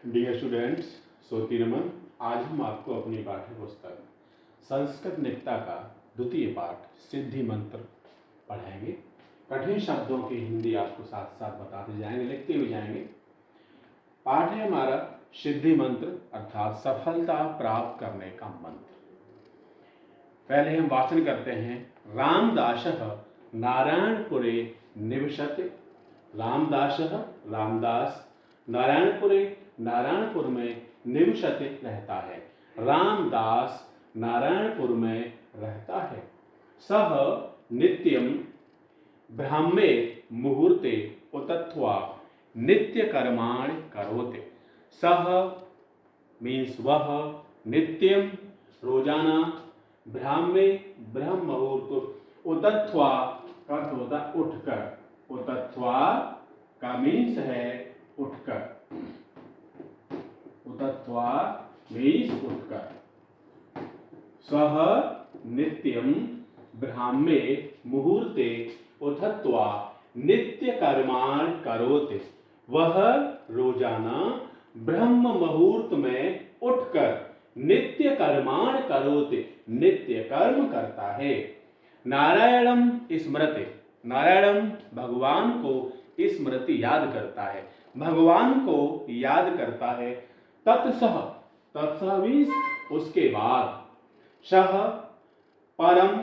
Dear students, सोती नमन। आज हम आपको अपनी पाठ्य पुस्तक संस्कृत नित्ता का द्वितीय पाठ सिद्धि मंत्र पढ़ाएंगे। कठिन शब्दों की हिंदी आपको साथ साथ बताते जाएंगे, लिखते हुए जाएंगे। पाठ है हमारा सिद्धि मंत्र अर्थात सफलता प्राप्त करने का मंत्र। पहले हम वाचन करते हैं। रामदासः नारायणपुरे निवसते। रामदास नारायणपुर में निवसते रहता है। रामदास नारायणपुर में रहता है। सह नित्यम ब्राह्मे मुहूर्ते उत्थित्वा नित्य कर्माणि करोति। सह मीन्स वह, नित्यम रोजाना, ब्राह्मे ब्रह्म मुहूर्त, उत्थित्वा का अर्थ होता है उठकर। उत्थित्वा का मीन्स है उठकर। उत्थित्वा मीन्स उठकर। सह नित्यम ब्राह्मे मुहूर्ते उत्थित्वा नित्य कर्माणि करोति। वह रोजाना ब्रह्म मुहूर्त में उठकर नित्य कर्माणि करोति, नित्य कर्म करता है। नारायणम स्मरते। नारायणम भगवान को स्मृति याद करता है, भगवान को याद करता है। तत्सह मीन्स उसके बाद। सह परम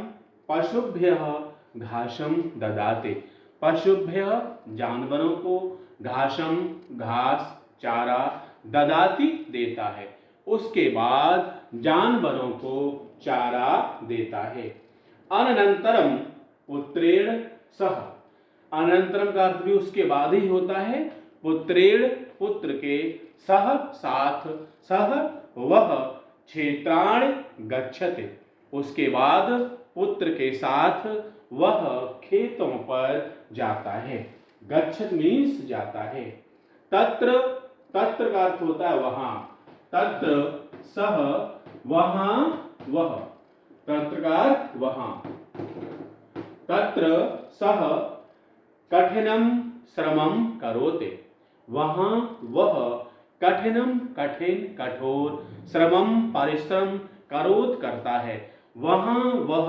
पशुभ्यः घासम ददाते। पशुभ्यः जानवरों को, घासम घास चारा, ददाती देता है। उसके बाद जानवरों को चारा देता है। अनंतरम पुत्रेण सह। अनंतरम का अर्थ भी उसके बाद ही होता है। पुत्रेण पुत्र के, सह साथ, सह वह क्षेत्राणि गच्छते। उसके बाद पुत्र के साथ वह खेतों पर जाता है। गच्छत मीन्स जाता है। तत्र का अर्थ होता है वहां। तत्र सह वहां वह। तत्र का अर्थ वहां। तत्र सह कठिनम श्रमम करोते। वहां वह कठिनम कठिन कठोर, श्रमम परिश्रम, करोत करता है। वहां वह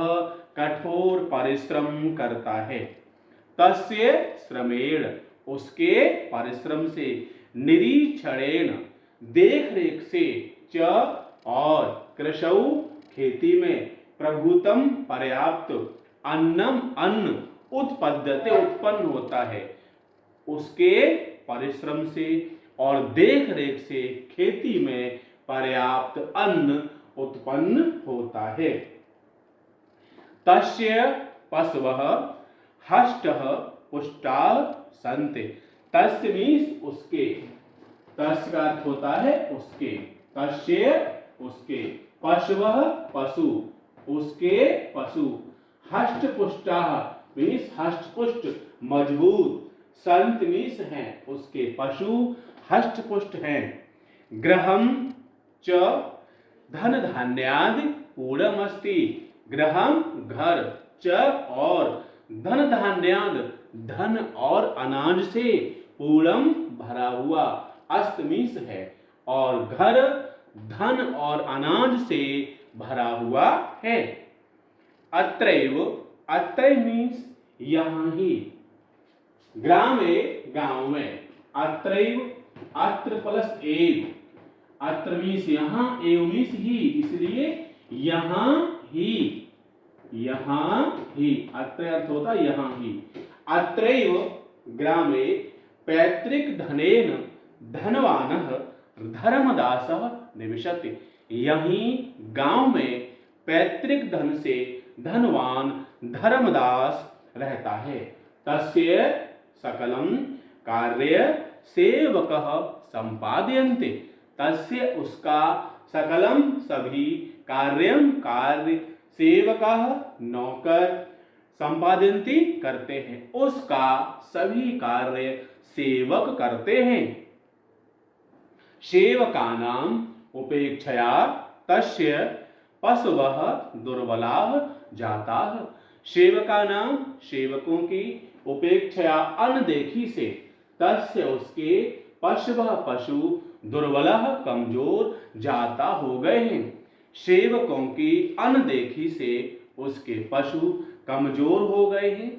कठोर परिश्रम करता है। तस्य श्रमेण उसके परिश्रम से, निरीक्षणेन देख रेख से, च और कृषौ खेती में, प्रभुतम पर्याप्त, अन्नम अन्न, उत्पद्यते उत्पन्न होता है। उसके परिश्रम से और देख रेख से खेती में पर्याप्त अन्न उत्पन्न होता है। तस्य पशवः हष्टः पुष्टाः सन्ति। तस्य मीन्स उसके। तस्य का अर्थ होता है उसके। तस्य उसके, पशवः पशु, उसके पशु, हष्ट पुष्टाः मीन्स हष्ट पुष्ट मजबूत, संत मीन्स हैं उसके पशु हष्ट पुष्ट हैं। गृहम च धन धान्यादि पूर्णमस्ति। गृहम घर, च और, धन धान्याद धन और अनाज से, पूर्णम भरा हुआ, अस्त मीन्स है, और घर धन और अनाज से भरा हुआ है। अत्रैव, अत्र मीन्स यहां ही, ग्रामे गांव में, अत्रैव अत्र प्लस एव, अत्र मीन्स यहां, एव मीन्स ही, इसलिए यहां ही, यहां ही, अत्र अर्थ होता यहां ही। अत्रैव ग्रामे पैतृक धनेन धनवानः धर्मदासः निवसति। यहीं गांव में पैतृक धन से धनवान धर्मदास रहता है। तस्य सकलम कार्य सेवकः संपादयन्ते। तस्य उसका, सकलम सभी, कार्यम कार्य, सेवकः नौकर, संपादयन्ति करते हैं, उसका सभी कार्य सेवक करते हैं। सेवकानाम उपेक्षया तस्य पशवः दुर्बलाः जाताः। सेवकानाम सेवकों की, उपेक्षया अनदेखी से, तस्य उसके, पशवः पशु दुर्बलः कमजोर जाता हो गए हैं। सेवकों की अनदेखी से उसके पशु कमजोर हो गए हैं।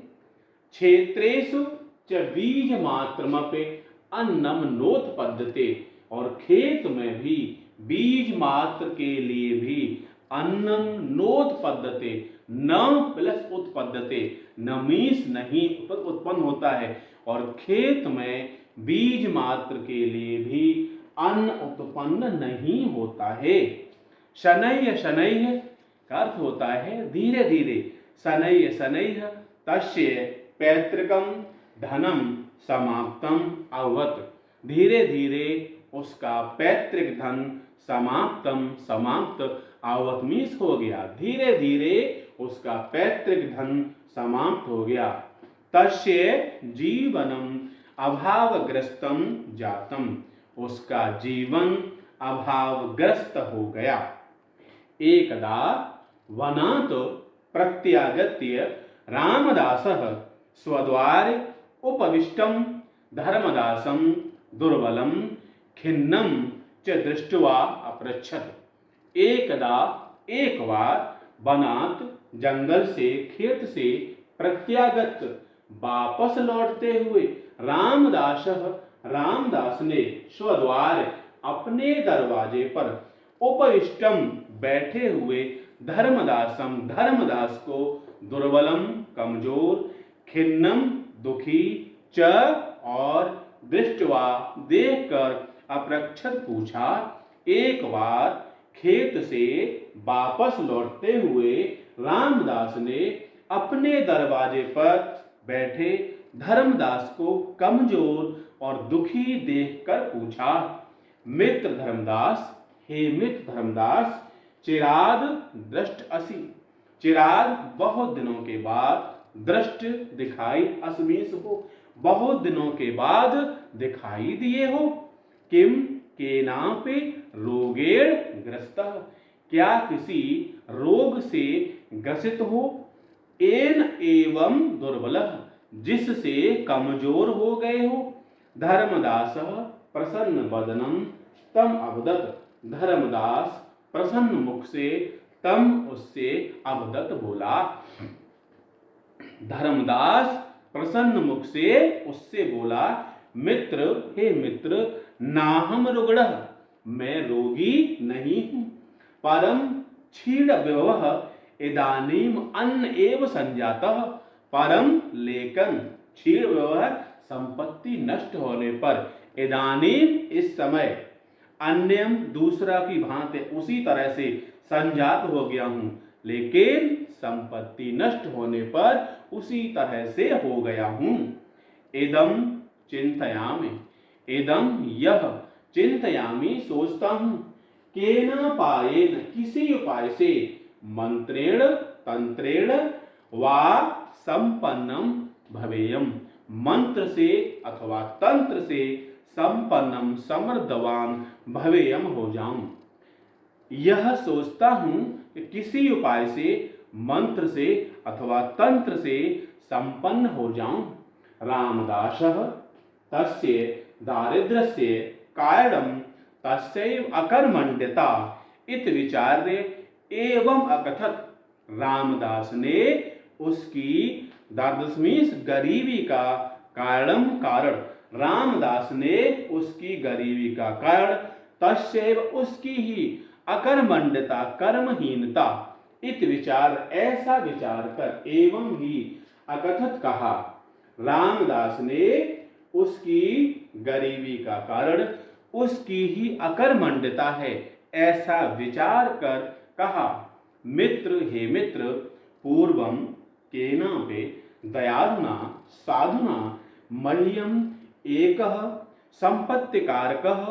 क्षेत्रेषु च बीज मात्रमपि अन्नम नोत्पद्यते, और खेत में भी बीज मात्र के लिए भी अन्नम नोत्पद्यते, न प्लस उत्पद्यते, नमीस नहीं उत्पन्न होता है, और खेत में बीज मात्र के लिए भी अन्न उत्पन्न नहीं होता है। शनैः शनैः का अर्थ होता है धीरे धीरे। शनैः शनैः तस्य पैतृकम धनम समाप्तम अभवत्, धीरे धीरे उसका पैतृक धन समाप्त अभवत् मीन्स हो गया, धीरे धीरे उसका पैतृक धन समाप्त हो गया। तस्य जीवनम अभावग्रस्तम जातम, उसका जीवन अभावग्रस्त हो गया। एकदा वनात् प्रत्यागत्य रामदासः स्वद्वारे उपविष्टं धर्मदासं दुर्बलं खिन्नं च दृष्ट्वा अपृच्छत्। एकदा एक बार वनात् जंगल से खेत से प्रत्यागत वापस लौटते हुए रामदास ने स्वद्वार अपने दरवाजे पर उपविष्टम बैठे हुए धर्मदास को दुर्बलम कमजोर खिन्नम दुखी च और दृष्टवा देखकर अपृच्छत पूछा। एक बार खेत से वापस लौटते हुए रामदास ने अपने दरवाजे पर बैठे धर्मदास को कमजोर और दुखी देखकर पूछा। मित्र धर्मदास, हे मित्र धर्मदास, चिराद दृष्ट असि, चिराद बहुत दिनों के बाद, दृष्ट दिखाई, असमीस हो बहुत दिनों के बाद दिखाई दिए हो। किम केनापि रोगेण ग्रस्तः, क्या किसी रोग से ग्रसित हो। एन एवं दुर्बलः, जिससे कमजोर हो गए हो। धर्मदासः प्रसन्न वदनम तम अवदत्, धर्मदास प्रसन्न मुख से तम उससे अवदत बोला। धर्मदास प्रसन्न मुख से उससे बोला, मित्र, हे मित्र, नाहम रुग्णः, मैं रोगी नहीं हूं। परम क्षीण व्यवह इदानीम अन्न एव संजातः, परम लेकिन क्षीण व्यवह संपत्ति नष्ट होने पर, इदानीम इस समय, अन्यम दूसरा की भांति उसी तरह से संजात हो गया हूं, लेकिन संपत्ति नष्ट होने पर उसी तरह से हो गया हूं। इदम चिंतयामि, इदम यह, चिंतयामि सोचता हूं, केन पायेन किसी उपाय से, मंत्रेण तंत्रेण वा संपन्नम भवेयम, मंत्र से अथवा तंत्र से संपन्नम समृद्धवान भवेयम हो जाऊं। यह सोचता हूं कि किसी उपाय से, मंत्र से अथवा तंत्र से संपन्न हो जाऊं। रामदासः तस्य दारिद्र्यस्य कारणं तस्यैव अकर्मण्यता इति विचार्य एवं अकथत। रामदास ने उसकी दारिद्र्यमीस गरीबी का कारण रामदास ने उसकी गरीबी का कारण तस्यैव उसकी ही अकर्मण्यता कर्महीनता इत विचार ऐसा विचार कर एवं ही अकथत कहा। रामदास ने उसकी गरीबी का कारण उसकी ही अकर्मण्यता है ऐसा विचार कर कहा। मित्र, हे मित्र, पूर्वम केनापि दयालुना साधुना मह्यम एकः संपत्तिकारकः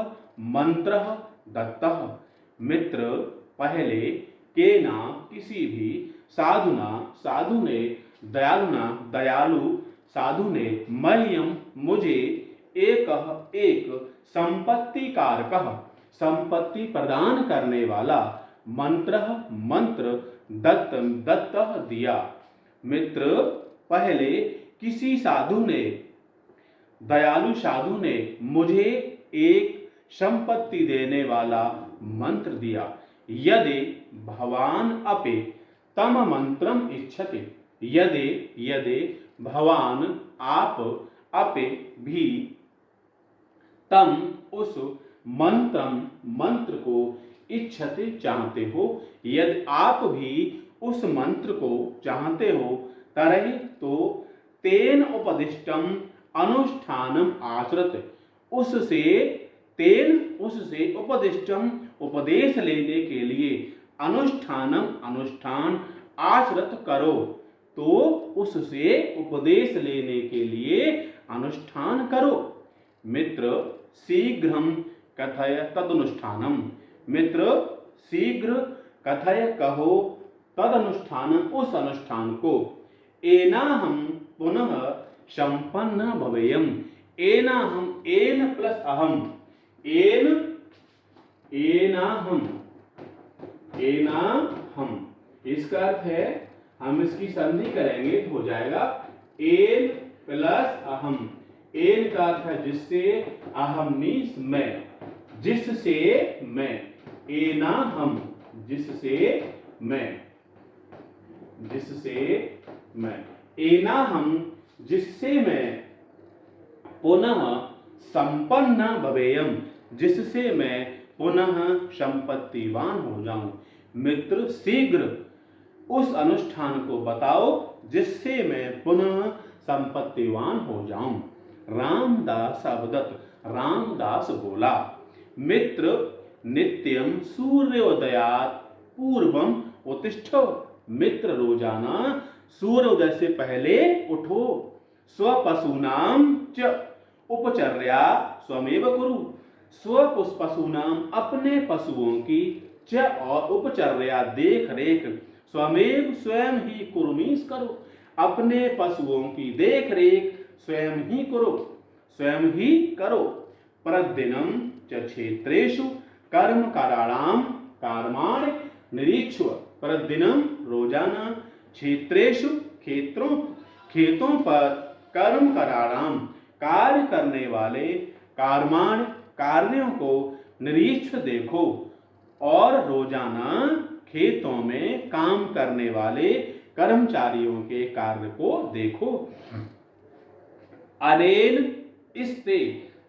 मंत्रः दत्तः। मित्र, पहले केना किसी भी साधुना साधु ने दयालु साधु ने मह्यम मुझे एक संपत्ति कारकः संपत्ति प्रदान करने वाला मंत्र दत्तः दिया। मित्र, पहले किसी साधु ने दयालु साधु ने मुझे एक संपत्ति देने वाला मंत्र दिया। यदि भवान अपि तम मंत्रम इच्छति, यदि यदि भवान आप अपि भी तम उस मंत्र को इच्छते चाहते हो, यदि आप भी उस मंत्र को चाहते हो, तरह तो तेन उपदिष्टम अनुष्ठानम आचरत, उससे उपदिष्टम उपदेश लेने के लिए अनुष्ठान आचरत करो, तो उससे उपदेश लेने के लिए अनुष्ठान करो। मित्र शीघ्रं कथय तदनुष्ठानम, मित्र शीघ्र कथय कहो तदनुष्ठानम, उस अनुष्ठान को। एनाहम पुनः संपन्न भवेयम, एनाहम एन प्लस अहम, एनाहम इसका अर्थ है, हम इसकी संधि करेंगे तो हो जाएगा एन प्लस अहम। एन का अर्थ है जिससे, अहम मीन्स मैं, जिससे मैं, एनाहम जिससे मैं, एनाहम जिससे मैं, पुनः संपन्न भवेयम जिससे मैं पुनः संपत्तिवान हो जाऊं। मित्र शीघ्र उस अनुष्ठान को बताओ जिससे मैं पुनः संपत्तिवान हो जाऊं। रामदास अवदत, रामदास बोला। मित्र नित्यम सूर्योदयात पूर्वम उत्तिष्ठो, मित्र रोजाना सूर्योदय से पहले उठो। स्वपशूनाम च उपचर्या स्वमेव कुरु, पशूनाम अपने पशुओं की, च और उपचर्या देख रेख, स्वमेव स्वयं ही कुरु मीन्स करो, अपने पशुओं की देख रेख स्वयं ही करो। प्रतिदिनम च क्षेत्रेषु कर्म कराणाम कर्माणि निरीक्ष्य, प्रतिदिनम रोजाना, क्षेत्रेषु खेतों पर, कर्म कराणाम कार्य करने वाले, कर्माण कार्यों को, निरीक्ष्य देखो, और रोजाना खेतों में काम करने वाले कर्मचारियों के कार्य को देखो। अनेन इससे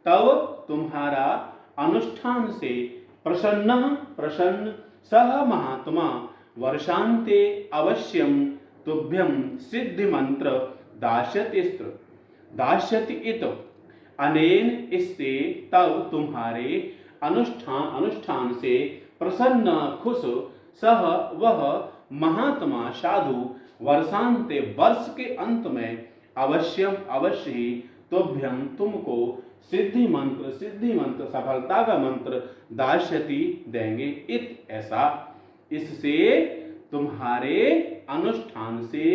तब तुम्हारा अनुष्ठान से प्रसन्न सह महात्मा वर्षांते अवश्यम तुभ्यम सिद्धि मंत्र दास्यति इत। अनेन इससे तब तुम्हारे अनुष्ठान से प्रसन्न खुश सह वह महात्मा साधु वर्षांते वर्ष के अंत में अवश्य ही तुभ्यम तुमको सिद्धि मंत्र सफलता का मंत्र दास्यति देंगे। इत ऐसा, इससे तुम्हारे अनुष्ठान से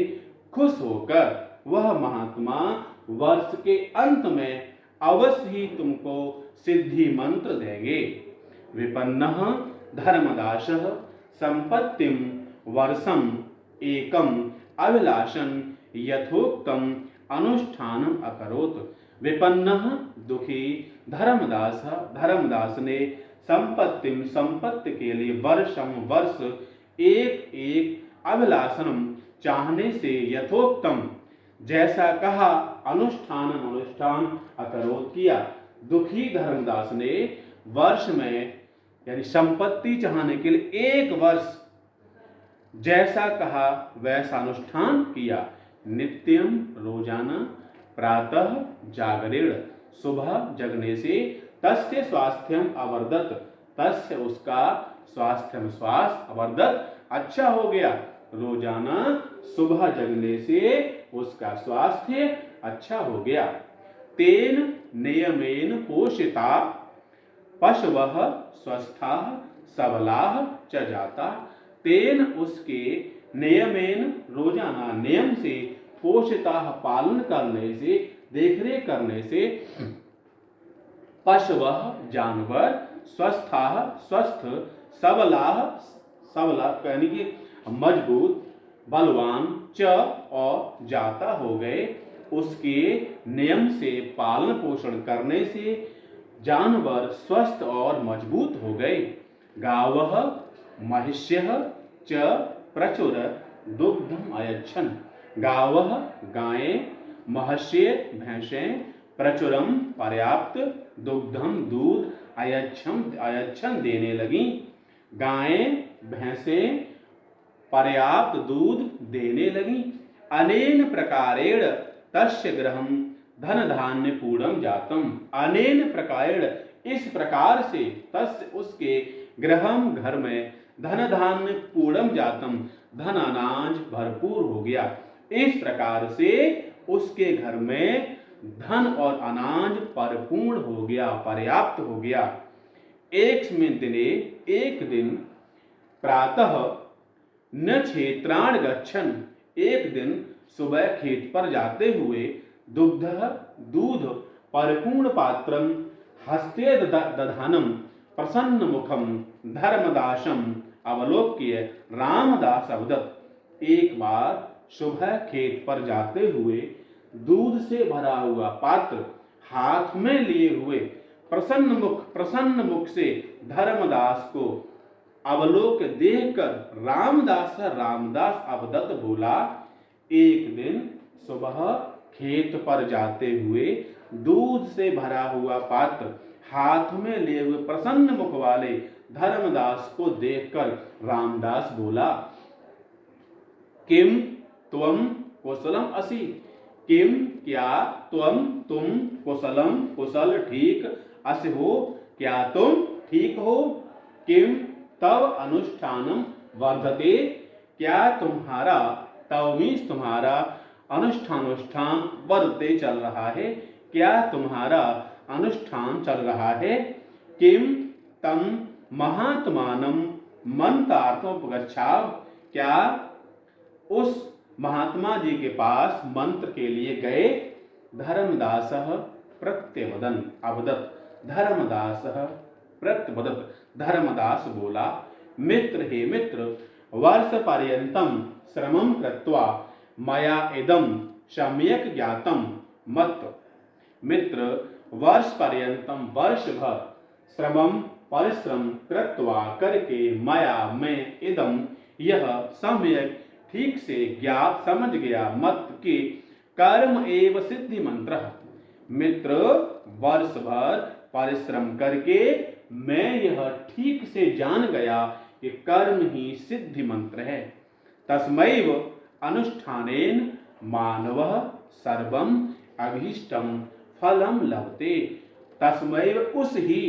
खुश होकर वह महात्मा वर्ष के अंत में अवश्य ही तुमको सिद्धि मंत्र देंगे। विपन्नः धर्मदासः संपत्तिम वर्षम एकम अभिलाषं यथोक्तम अनुष्ठानम अकरोत। विपन्नः दुखी, धर्मदास ने संपत्ति के लिए वर्ष एक अभिलाषणम चाहने से, यथोक्तम जैसा कहा, अनुष्ठान अकरोत किया। दुखी धर्मदास ने वर्ष में यानी संपत्ति चाहने के लिए एक वर्ष जैसा कहा वैसा अनुष्ठान किया। नित्यम रोजाना, प्रातः जागरेण सुबह जगने से, तस्य स्वास्थ्यम अवर्धत, तस्य उसका स्वास्थ्यम स्वास्थ्य अवर्धत अच्छा हो गया। रोजाना सुबह जगने से उसका स्वास्थ्य अच्छा हो गया। तेन नियमेन पोषिता पशवः स्वस्थाः सबलाः च जाता। तेन उसके नियमेन रोजाना नियम से, पोषिता पालन करने से, देखरेख करने से, पशवः जानवर, स्वस्थाः स्वस्थ, सबला यानी कि मजबूत, बलवान, च और जाता हो गए, उसके नियम से पालन पोषण करने से जानवर स्वस्थ और मजबूत हो गए। गावः महिष्यः च प्रचुर दुग्धम अयच्छन्। गावः गायें, महष्ये भैंसें, प्रचुरम पर्याप्त, दुग्धम दूध, अयच्छन् देने लगी। गायें भैंसें पर्याप्त दूध देने लगी। अनेन प्रकारेण तस्य गृहं धन धान्य पूर्णम जातम। अनेन प्रकारेण इस प्रकार से तस्य उसके गृहम घर में धन धान्य पूर्णम जातम धन अनाज भरपूर हो गया। इस प्रकार से उसके घर में धन और अनाज परिपूर्ण हो गया, पर्याप्त हो गया। एकस्मिन् दिने एक दिन प्रातः न क्षेत्राण गच्छन्। एक दिन सुबह खेत पर जाते हुए दुग्ध दूध परिपूर्ण पात्रम हस्ते दधानम प्रसन्न मुखम धर्मदासम अवलोक्य रामदास अवदत्। एक बार सुबह खेत पर जाते हुए दूध से भरा हुआ पात्र हाथ में लिए हुए प्रसन्न मुख से धर्मदास को अवलोक देखकर रामदास अवदत्त बोला, एक दिन सुबह खेत पर जाते हुए दूध से भरा हुआ पात्र हाथ में लिए हुए प्रसन्न मुख वाले धर्मदास को देखकर रामदास बोला, किम त्वम कुशलम असि। किम क्या तुम कुशलम कुशल ठीक असि हो, क्या तुम ठीक हो। किम तव अनुष्ठानम वर्धते। क्या तुम्हारा तव मीन्स तुम्हारा अनुष्ठान वर्धते चल रहा है, क्या तुम्हारा अनुष्ठान चल रहा है। किम तम महात्मानं मंत्रार्थोपगच्छाव। क्या उस महात्मा जी के पास मंत्र के लिए गए। धर्मदासः प्रत्यवदन् अवदत्। धर्मदास बोला, मित्र हे मित्र, वर्ष पर्यंतम श्रमं कृत्वा मया इदं सम्यक ज्ञातम मत। मित्र, वर्ष पर्यंतम वर्ष भर श्रमं परिश्रम कृत्वा करके मया मैं इदं यह सम्यक ठीक से ज्ञात समझ गया मत के कर्म एव सिद्धि मंत्र। मित्र, वर्ष भर परिश्रम करके मैं यह ठीक से जान गया कि कर्म ही सिद्धि मंत्र है। तस्मैव अनुष्ठानेन मानवः सर्वं अभीष्टं फलम लभते। तस्मैव उस ही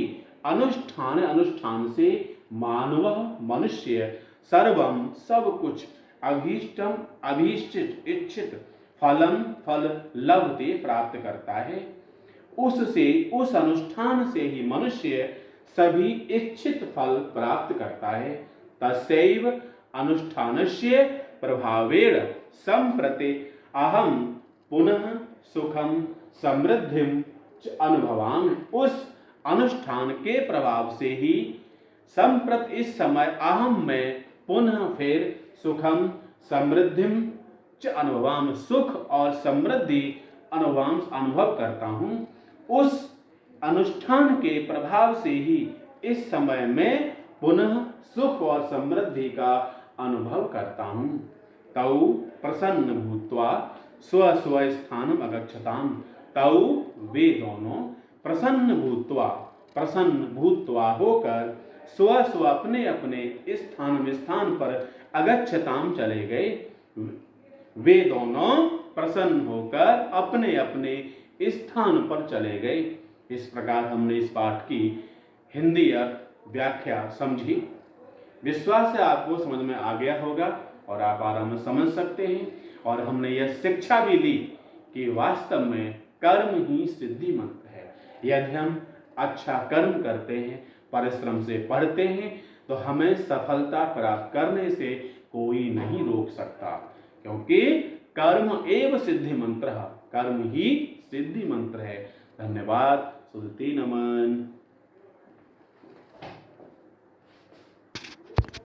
अनुष्ठान से मानवः मनुष्य सर्वं सब कुछ अभीष्टम अभीष्टित इच्छित फल लभते प्राप्त करता है। उससे उस अनुष्ठान से ही मनुष्य सभी इच्छित फल प्राप्त करता है। तस्यैव अनुष्ठानस्य प्रभावेण संप्रति अहम पुनः सुखम समृद्धिम च अनुभवामि। उस अनुष्ठान के प्रभाव से ही संप्रति इस समय अहम में पुनः फिर सुखम समृद्धिम च अनुभवामि, सुख और समृद्धि अनुभव करता हूँ। उस अनुष्ठान के प्रभाव से ही इस समय में पुनः सुख और समृद्धि का अनुभव करता हूँ। तौ प्रसन्न भूत्वा स्व स्थानम अगच्छताम। तौ वे दोनों प्रसन्न भूत्वा होकर स्व अपने अपने स्थान पर अगच्छताम चले गए। वे दोनों प्रसन्न होकर अपने अपने स्थान पर चले गए। इस प्रकार हमने इस पाठ की हिंदी व्याख्या समझी। विश्वास है आपको समझ में आ गया होगा और आप आराम से समझ सकते हैं। और हमने यह शिक्षा भी ली कि वास्तव में कर्म ही सिद्धि मंत्र है। यदि हम अच्छा कर्म करते हैं, परिश्रम से पढ़ते हैं, तो हमें सफलता प्राप्त करने से कोई नहीं रोक सकता, क्योंकि कर्म एव सिद्धि मंत्र, कर्म ही सिद्धि मंत्र है। धन्यवाद। सुधती नमन।